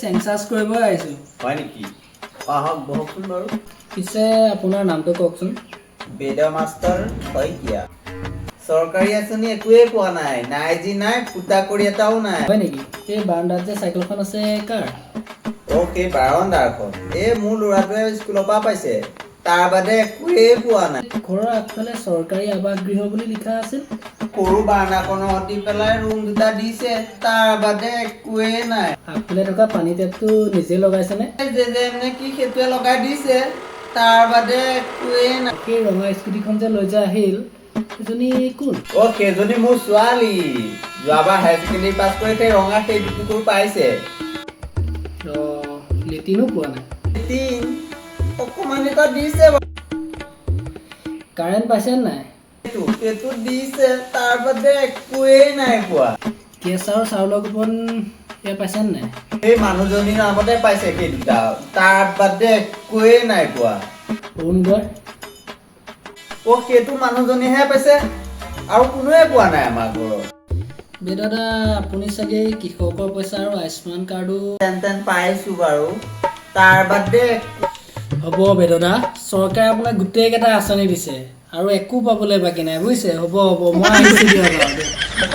Census কৰিব আহিছোঁ। হয় নেকি? আহক বহকচোন বাৰু। পিছে আপোনাৰ নামটো কওকচোন। বেদ মাষ্টৰ শইকীয়া। চৰকাৰী আঁচনি একোৱেই পোৱা নাই, নাই যি নাই ফুটা কৰি এটাও নাই। হয় নেকি? এই বাৰাণ্ডাত যে চাইকেলখন আছে কাৰ? সেই বাৰান্দাখন মোৰ ল'ৰাটোৱে স্কুলৰ পৰা পাইছে, তাৰ বাদে একোৱেই পোৱা নাই। ঘৰৰ আগফালে চৰকাৰী আৱাস গৃহ বুলি লিখা আছিল। সৰু বাৰান্দাখনৰ সতি পেলাই ৰুম দুটা দিছে, তাৰ বাদে একোৱেই নাই। আগফালে থকা পানী টেপটো নিজে লগাইছেনে? যেনে কি সেইটোৱে লগাই দিছে, তাৰ বাদে একোৱেই নাই। সেই ৰঙা স্কুটিখন যে লৈ যে আহিল, সেইজনী কোন? সেইজনী মোৰ ছোৱালী। যোৱাবাৰ হায়াৰ ছেকেণ্ডেৰী পাছ কৰি সেই ৰঙা সেই দুটুকুৰ পাইছে। লেটিনো পোৱা নাই। লেটিন অকণমান এটা দিছে বাৰু। কাৰেণ্ট পাইছে নাই? সেইটো দিছে, তাৰ বাদে একোৱেই নাই পোৱা। গেছ আৰু চাউলৰ কুপন এয়া পাইছে নাই? সেই মানুহজনীৰ নামতে পাইছে সেই দুটা, তাৰ বাদে একোৱেই নাই পোৱা। অৰুণোদয়? সেইটো মানুহজনীহে পাইছে, আৰু কোনোৱে পোৱা নাই আমাৰ ঘৰত। বেদাদা, আপুনি চাগে কৃষকৰ পইচা আৰু আয়ুস্মান কাৰ্ডো তেন পাইছো বাৰু, তাৰ বাদে হ'ব বেদাদা, চৰকাৰে আপোনাক গোটেইকেইটা আঁচনি দিছে আৰু একো পাবলৈ বাকী নাই বুজিছে। হ'ব মই আহিছোঁ দিয়ক। হ'ব।